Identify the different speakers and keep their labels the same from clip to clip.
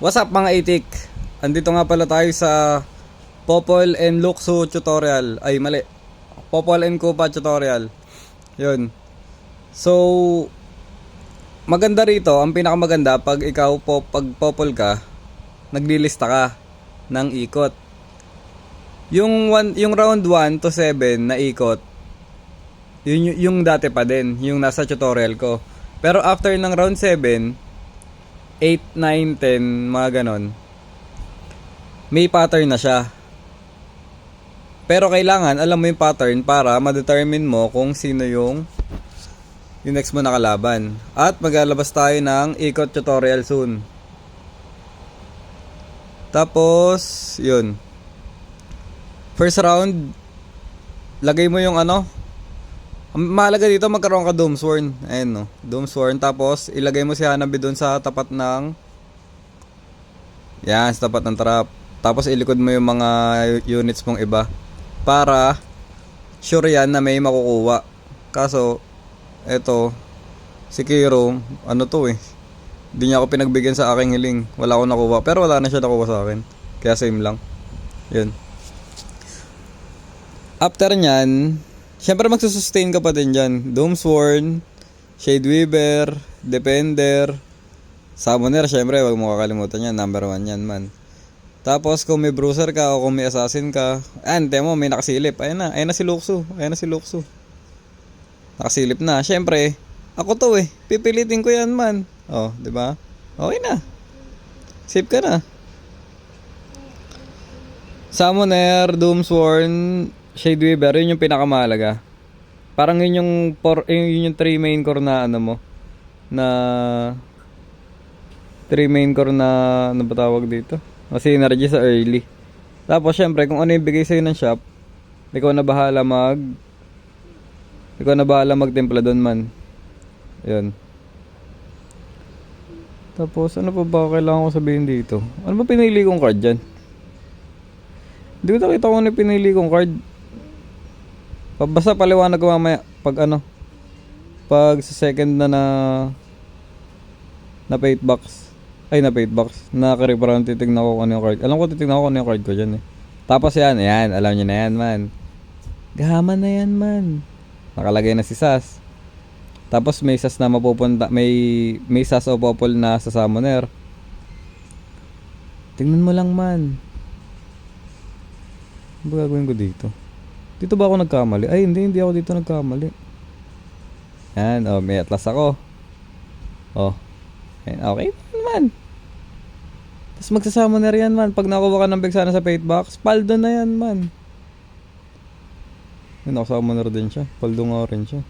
Speaker 1: What's up mga itik? Andito nga pala tayo sa Popol and Luxo tutorial. Ay mali, Popol and Kupa tutorial. Yun. So maganda rito, ang pinakamaganda pag ikaw pag Popol ka, naglilista ka ng ikot. Yung round 1 to 7 na ikot, yung dati pa din, yung nasa tutorial ko. Pero after ng round 7, 8, 9, 10, mga ganon, may pattern na siya. Pero kailangan alam mo yung pattern para ma-determine mo kung sino yung next mo na kalaban. At maglalabas tayo ng ikot tutorial soon. Tapos, yun. First round, lagay mo yung ano. Mahalaga dito magkaroon ka Doomsworn. Ayan no, Doomsworn. Tapos, ilagay mo si Hanabi dun sa tapat ng yan, sa tapat ng trap. Tapos ilikod mo yung mga units mong iba para sure yan na may makukuha. Kaso eto si Kiro, ano to eh, hindi niya ako pinagbigyan sa aking hiling. Wala akong nakuha, pero wala na siya nakuha sa akin. Kaya same lang. Yun. After nyan, syempre magsusustain ka pa din dyan. Doomsworn, Shadeweaver, Defender, Summoner, syempre wag mo kakalimutan yan. Number 1 yan man. Tapos kung may bruiser ka o kung may assassin ka, ante mo may nakasilip. Ayun na si Luxo. Ayun na si Luxo. Nakasilip na. Syempre, ako to eh. Pipilitin ko yan man. Oh, 'di ba? Okay na. Save ka na. Summoner, Doomsworn, Shadeweaver, yun yung pinakamahalaga. Parang yun yung 3 main core na ano mo. Na 3 main core na ano ba tawag dito? O synergy sa early. Tapos syempre kung ano yung bigay sa'yo ng shop, ikaw na bahala magtimpla doon man. Yun. Tapos ano pa ba kailangan ko sabihin dito? Ano ba pinili kong card dyan? Hindi ko nakita kung ano yung pinili kong card. Basta paliwanag ko mamaya pag ano, pag sa second na paid box. Ay, na paid box. Nakaka-reparang titignan ko kung ano yung card. Alam ko titignan ko kung ano yung card ko dyan eh. Tapos yan, alam nyo na yan man. Gaman na yan man. Nakalagay na si Sas. Tapos may Sas na mapupunta, may Sas o Popol na sa Summoner. Tingnan mo lang man. Ano ba gagawin ko dito? Dito ba ako nagkamali? Ay, hindi ako dito nagkamali. Yan, oh, may atlas ako. Oh. Yan, okay man. Tapos magsasummoner yan man. Pag nakuha ka ng Vexana sa paid box, paldo na yan man. Yun, nakasummoner din siya. Paldo nga rin siya.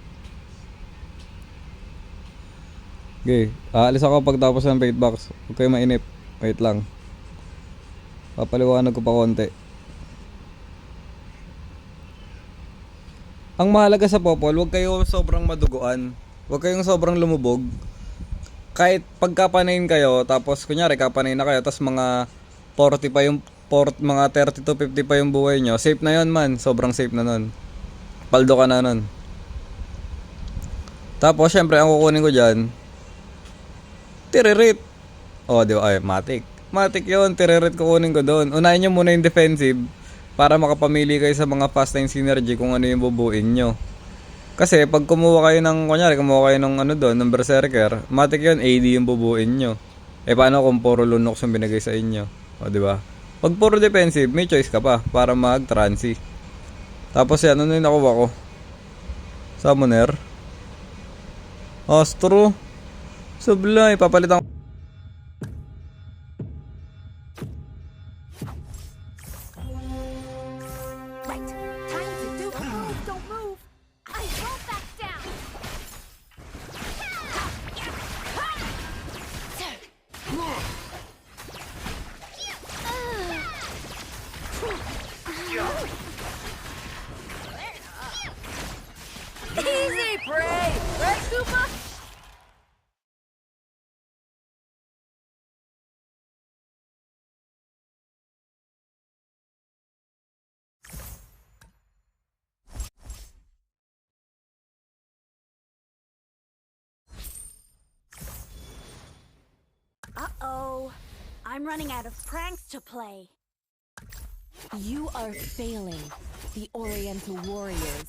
Speaker 1: Okay, aalis ako pagtapos ng paid box. Huwag kayo mainip. Wait lang. Papaliwanag ko pa konti. Ang mahalaga sa Popol, huwag kayo sobrang maduguan. Huwag kayong sobrang lumubog. Kahit pagkapanayin kayo, tapos kunyari kapanayin na kayo, tapos mga 40 pa yung mga 30 to 50 pa yung buhay nyo, safe na yon man. Sobrang safe na nun. Paldo ka na nun. Tapos syempre ang kukunin ko dyan, tiririt. Oh, di ba? Ay, Matic yun, tiririt kukunin ko doon. Unahin nyo muna yung defensive para makapamili kayo sa mga fast time synergy kung ano yung bubuin nyo. Kasi pag kumuha kayo ng ano doon, ng Berserker, matik yun, AD yung bubuin nyo. Eh paano kung puro Lunox yung binigay sa inyo? O diba? Pag puro defensive, may choice ka pa para mag-transi. Tapos yan, ano yung nakuha ko? Summoner. Astro. Sublime, papalitan ko.
Speaker 2: Easy prey! Right, Koopa? Uh-oh. I'm running out of pranks to play.
Speaker 3: You are failing the Oriental Warriors.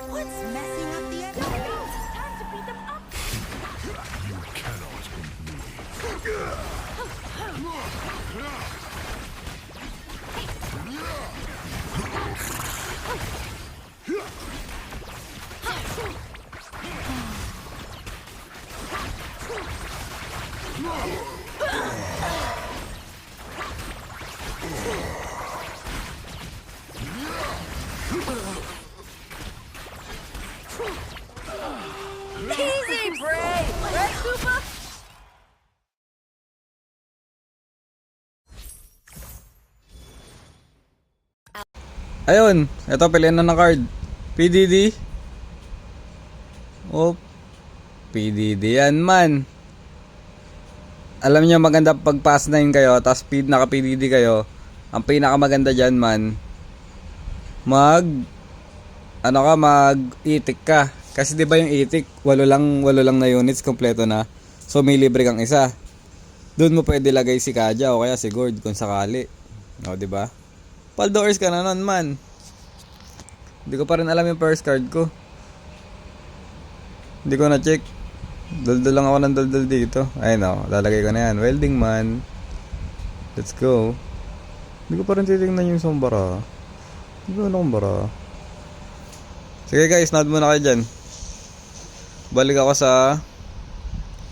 Speaker 2: What's messing up the enemy? Time to beat them up. Easy, Bray! Right, Koopa?
Speaker 1: Ayun, eto pilihan na ng card. PDD. Oh, PDD yan man. Alam niyo maganda pag pass 9 kayo, tapos naka PDD kayo. Ang pinakamaganda dyan man, mag itik ka. Kasi 'di ba yung itik, walo lang na units kompleto na. So may libre kang isa. Doon mo pwede lagay si Kaja o kaya si Gord kung sakali. O 'di ba? Paldoors ka na nun man. Hindi ko pa rin alam yung first card ko. Hindi ko na check. Daldal lang ako ng daldal dito. Ayun o, lalagay ko na yan. Welding man. Let's go. Hindi ko pa rin titignan yung sombara. Hindi ko na kumbara. Sige guys, nod muna kayo dyan. Balik ako sa...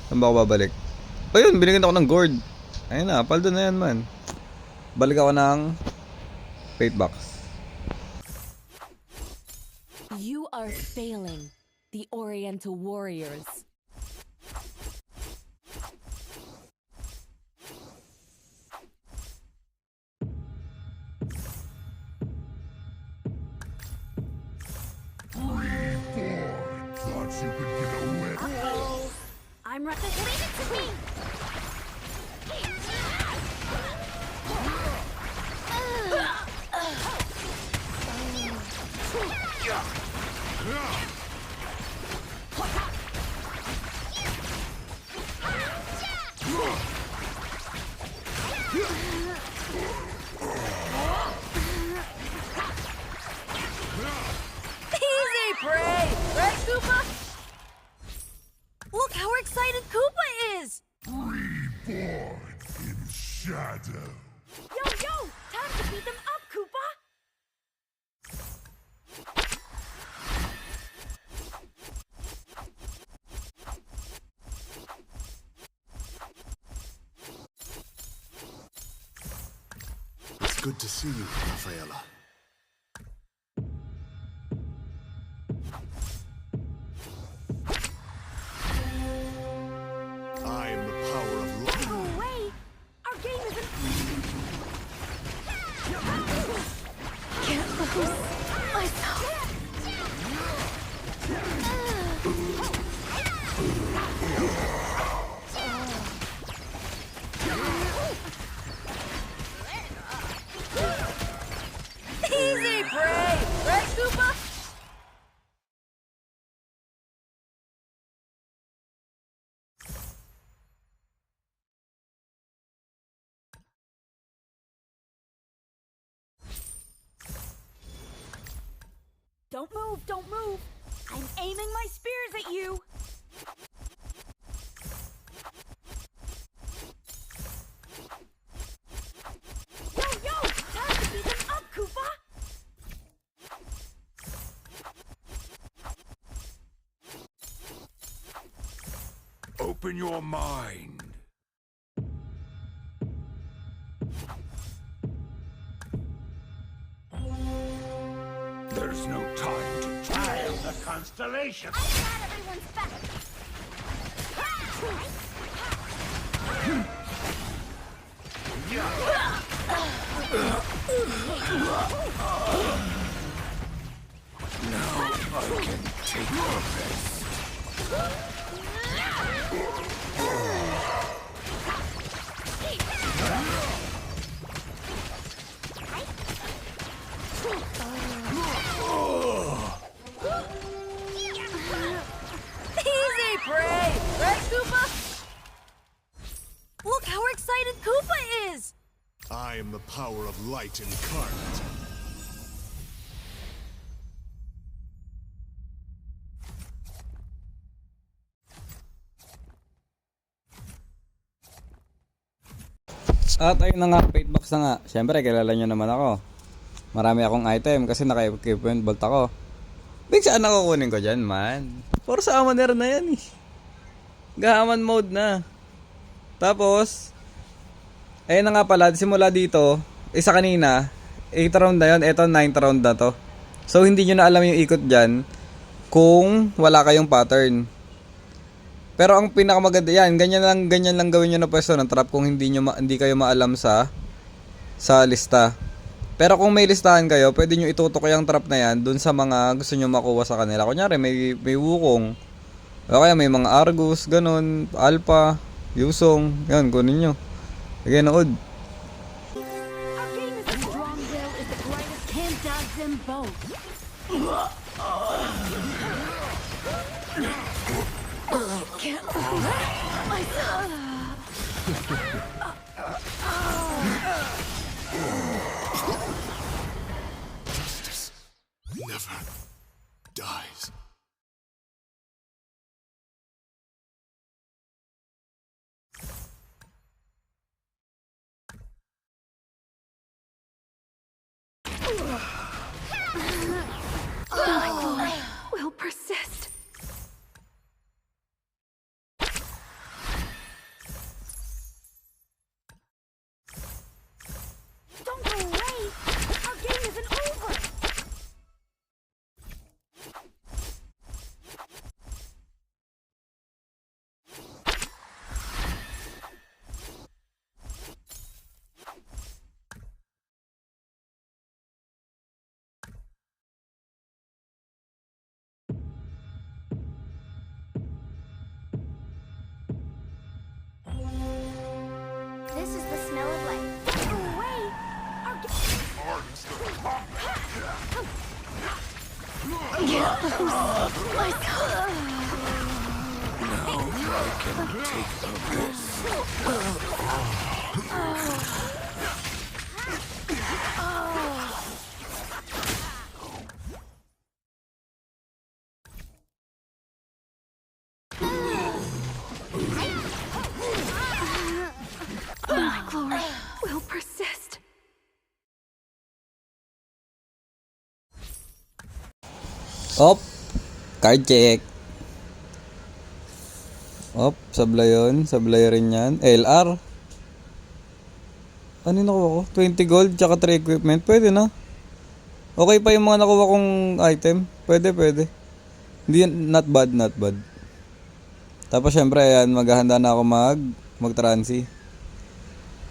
Speaker 1: Saan ba ako babalik? Ayun, binigyan ako ng gourd. Ayun na, paldo na yan man. Balik ako ng... Fate box.
Speaker 3: You are failing the Oriental Warriors.
Speaker 2: I'm ready. Leave it to me! Easy, Bray! Right, Koopa? Look how excited Koopa is!
Speaker 4: Reborn in shadow.
Speaker 2: Yo! Time to beat them up, Koopa!
Speaker 4: It's good to see you, Rafaela. I am the power of light.
Speaker 2: No way! Our game isn't...
Speaker 3: Can't lose myself.
Speaker 2: Easy, Bray! Right, Koopa? Don't move! I'm aiming my spears at you! Yo! Time to beat them up, Koopa!
Speaker 4: Open your mind. There's no time to trial the constellation.
Speaker 2: I got everyone's back!
Speaker 4: Now I can take your best.
Speaker 2: Easy prey, right, Koopa? Look how excited Koopa is!
Speaker 4: I am the power of light incarnate.
Speaker 1: At ayun na nga, fate box na nga. Siyempre, kilala nyo naman ako. Marami akong item kasi naka-equipment bolt ako. Big, saan ako kunin ko dyan, man? For sa Amaner na yan eh. Gahaman mode na. Tapos, ayun na nga pala, simula dito, isa kanina, 8 round na yun, eto 9th round na to. So, hindi nyo na alam yung ikot dyan kung wala kayong pattern. Pero ang pinakamaganda yan, ganyan lang gawin niyo na pwesto ng trap kung hindi kayo maalam sa lista. Pero kung may listahan kayo, pwede niyo itutok yung trap na yan dun sa mga gusto niyo makuha sa kanila. Kunyari may wukong. O kaya may mga Argus, ganun, Alpha, Yusong, yan kunin niyo. Sige, nood.
Speaker 2: Our game is strong will is the greatest, can't dodge them both.
Speaker 4: Justice never dies.
Speaker 2: Will persist. Don't go away! Our game isn't over! This is the smell of life. Don't go away! Our game... My glory will persist.
Speaker 1: Op, card check. Op, sablay yun. Sablay rin yan. LR. Ano yung nakuha ko? 20 gold, tsaka 3 equipment. Pwede na. Okay pa yung mga nakuha kong item. Pwede. Hindi, not bad. Tapos syempre, ayan, maghahanda na ako mag-transi.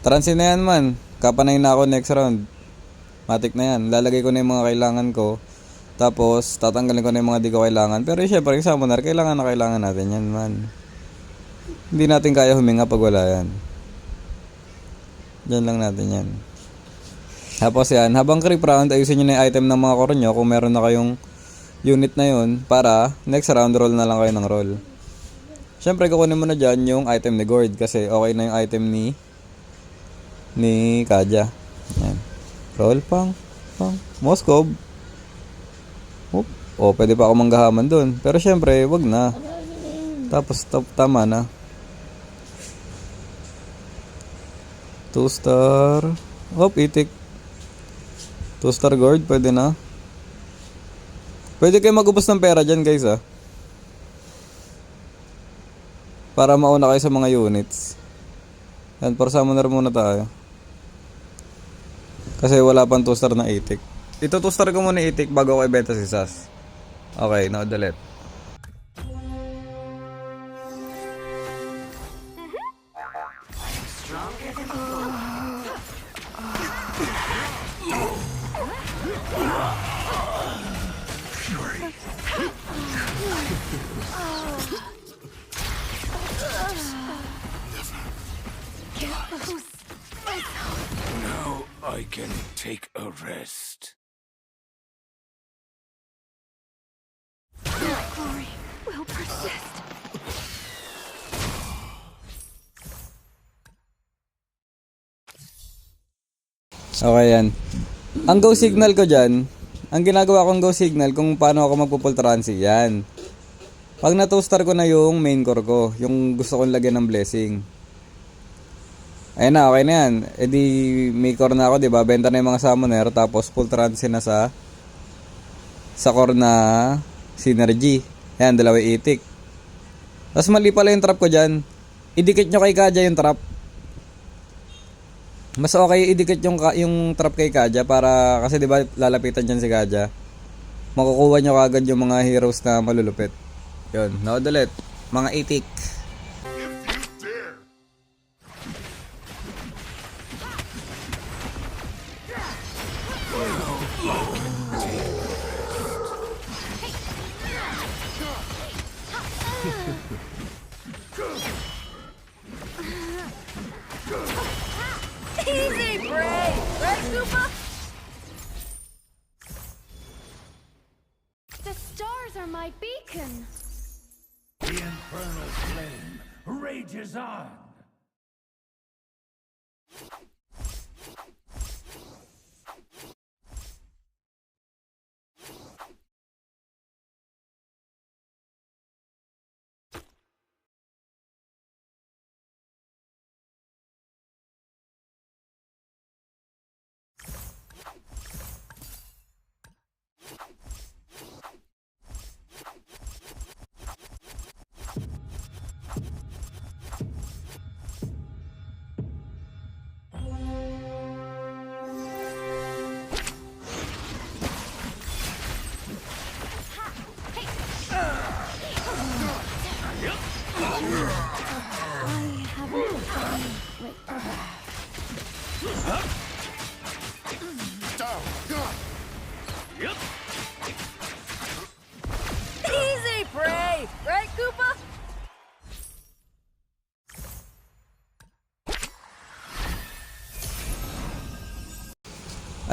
Speaker 1: Transi na yan, man. Kapanay na ako next round. Matik na yan. Lalagay ko na yung mga kailangan ko. Tapos, tatanggalin ko na yung mga di ko kailangan. Pero syempre, yung summoner, kailangan natin yan, man. Hindi natin kaya huminga pag wala yan. Diyan lang natin yan. Tapos yan, habang creep round, ayusin nyo na yung item ng mga core nyo kung meron na kayong unit na yun para next round roll na lang kayo ng roll. Syempre, kukunin mo na dyan yung item ni Gord kasi okay na yung item ni Kaja. Yan. Roll pang Moskov. Oop. O, pwede pa ako manggahaman dun. Pero syempre, wag na. Tapos, tama na. 2-star. Hop, itik. 2-star guard, pwede na. Pwede kayo magubos ng pera dyan, guys, ah. Para mauna kayo sa mga units. Yan, for summoner muna tayo. Kasi wala pang 2-star na itik. Ito 2-star ko muna itik bago ko ibenta si Sas. Okay, now delete.
Speaker 3: Can't lose myself.
Speaker 5: Now I can take a rest.
Speaker 3: My glory will persist.
Speaker 1: Okay yan. Ang go signal ko dyan, ang ginagawa kong go signal kung paano ako magpo-full transi, yan. Pag na-2-star ko na yung main core ko, yung gusto kong lagyan ng blessing. Ayun na, okay na yan. E di may core na ako, di ba? Benta na yung mga summoner, tapos full transi na sa core na synergy. Yan, 2 itik. Tapos mali pala yung trap ko dyan. Idikit nyo kay Kaja yung trap. Mas okay idikit yung trap kay Kaja para kasi 'di ba lalapitan diyan si Kaja. Makukuha nyo kagad yung mga heroes na malulupit. 'Yun, now ulit. Mga itik.
Speaker 2: Easy break, right, Koopa? The stars are my beacon.
Speaker 5: The infernal flame rages on.
Speaker 2: Easy prey, right, Koopa?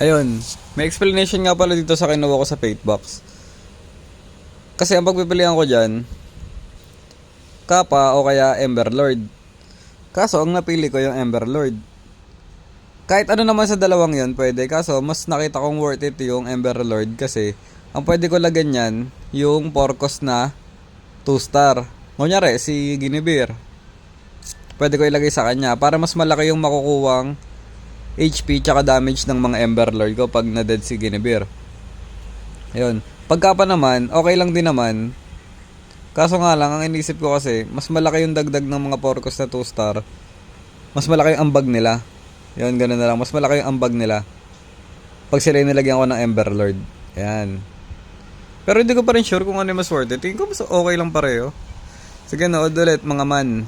Speaker 1: Ayun, may explanation nga pala dito sa kinuha ko sa Fate Box. Kasi ang pagpipilian ko dyan, Kappa o kaya Ember Lord. Kaso ang napili ko yung Ember Lord. Kahit ano naman sa dalawang yon pwede, kaso mas nakita kong worth it yung Ember Lord kasi ang pwede ko lagyan yan yung Porcos na 2-star. Kunyari si Guinevere, pwede ko ilagay sa kanya para mas malaki yung makukuwang HP tsaka damage ng mga Ember Lord ko pag na-dead si Guinevere. Ayun. Pagka pa naman, okay lang din naman. Kaso nga lang, ang inisip ko kasi, mas malaki yung dagdag ng mga Porcos na 2-star. Mas malaki yung ambag nila. Ayun, ganun na lang. Mas malaki yung ambag nila. Pag sila yung nilagyan ko ng Ember Lord. Ayan. Pero hindi ko pa rin sure kung ano yung mas worth it. Tingin ko mas okay lang pareho. Sige, nood ulit mga man.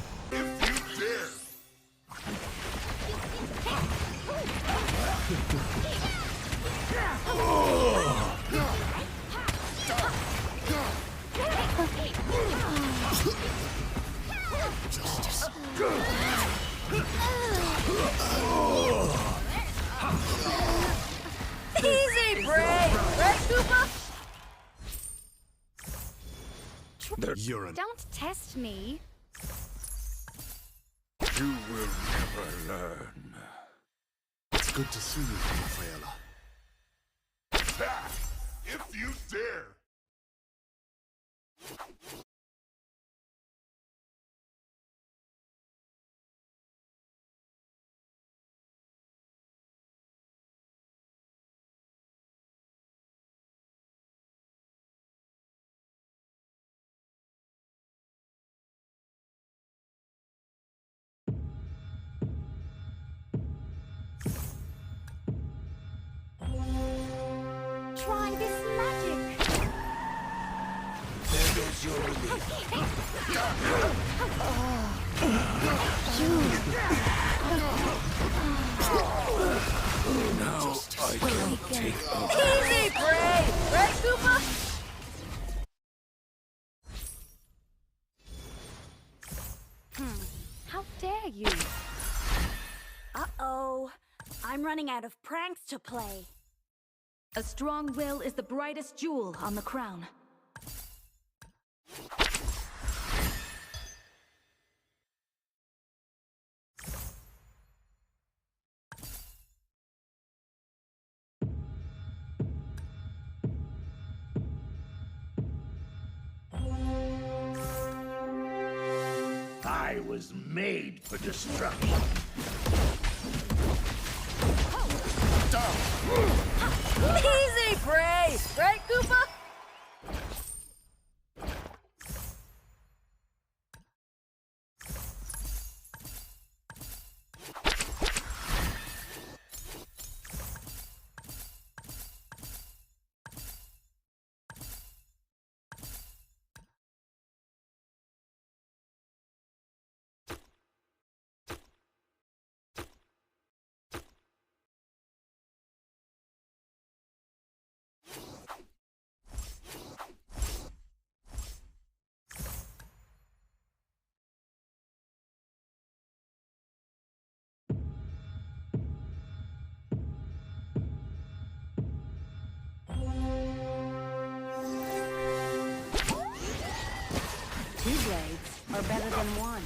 Speaker 2: Easy prey, right, Koopa?
Speaker 4: You're an...
Speaker 2: Don't test me.
Speaker 5: You will never learn.
Speaker 4: It's good to see you, Rafaela.
Speaker 5: If you dare!
Speaker 2: Try this magic.
Speaker 5: There goes your relief. Now I can take a
Speaker 2: Easy prey, right, Koopa? How dare you? I'm running out of pranks to play.
Speaker 3: A strong will is the brightest jewel on the crown.
Speaker 5: I was made for destruction.
Speaker 3: Easy prey! Right, Koopa?
Speaker 2: Two blades are better than one.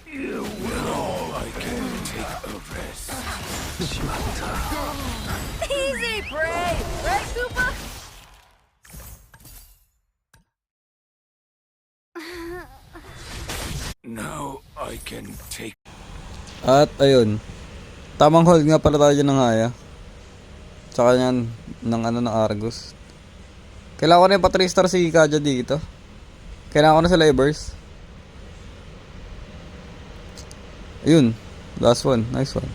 Speaker 5: You will all I can take a rest.
Speaker 3: Easy prey! Right, Koopa?
Speaker 5: Now I can take.
Speaker 1: At ayun. Tamang hold nga pala tayo ng Haya. Tsaka yan, ng Argus. Kailangan ko na yung pa 3 star si Kaja dito. Kailangan ko na sa Libers. Ayun. Last one. Nice one.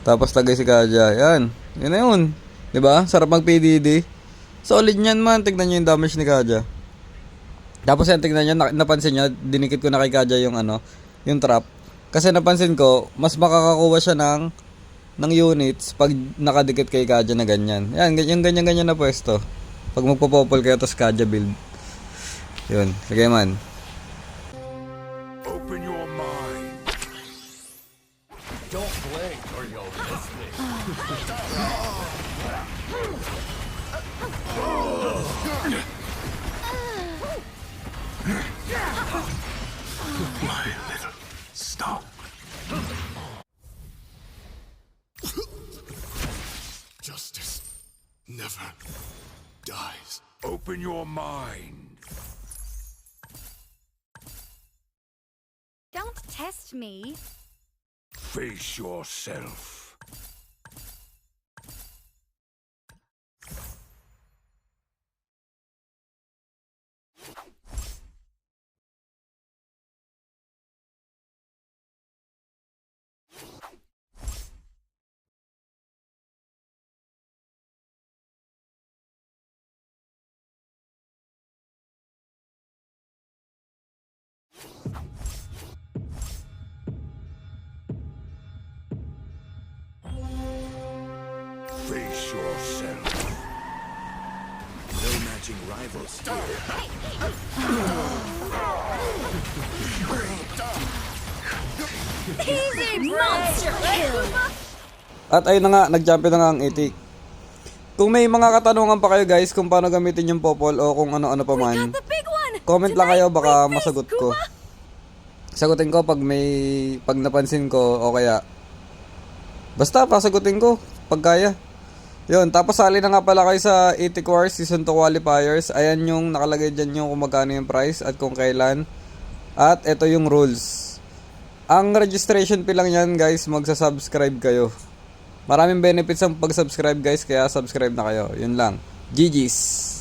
Speaker 1: Tapos tagay si Kaja. Yan. Yun na yun. Diba? Sarap mag PDD. Solid nyan man. Tignan nyo yung damage ni Kaja. Tapos yan, tignan nyo. Napansin nyo. Dinikit ko na kay Kaja yung yung trap. Kasi napansin ko, mas makakakuha siya ng units pag nakadikit kay Kaja na ganyan. Yan, ganyan na pwesto. Pag magpo-popol kayo, tapos Kaja build. Yun, sige man.
Speaker 5: Open your mind.
Speaker 6: Don't blink or you'll miss me.
Speaker 4: My little stop. Justice never dies.
Speaker 5: Open your mind.
Speaker 2: Don't test me.
Speaker 5: Face yourself. Face yourself.
Speaker 6: No matching rivals here.
Speaker 3: Easy monster kill!
Speaker 1: At ayun na nga, nag-champion na nga ang itik. Kung may mga katanungan pa kayo guys kung paano gamitin yung popol o kung ano-ano pa man,
Speaker 3: The big one!
Speaker 1: comment lang kayo, baka
Speaker 3: Tonight,
Speaker 1: masagot
Speaker 3: face,
Speaker 1: ko.
Speaker 3: Koopa!
Speaker 1: Sagutin ko pag napansin ko o kaya basta pasagutin ko pag kaya. Yun, tapos sali na nga pala kayo sa Itik Wars Season 2 qualifiers. Ayan yung nakalagay dyan yung kung magkano yung price at kung kailan. At ito yung rules. Ang registration fee lang yan guys, magsa-subscribe kayo. Maraming benefits ang pag-subscribe guys, kaya subscribe na kayo. Yun lang. GG's!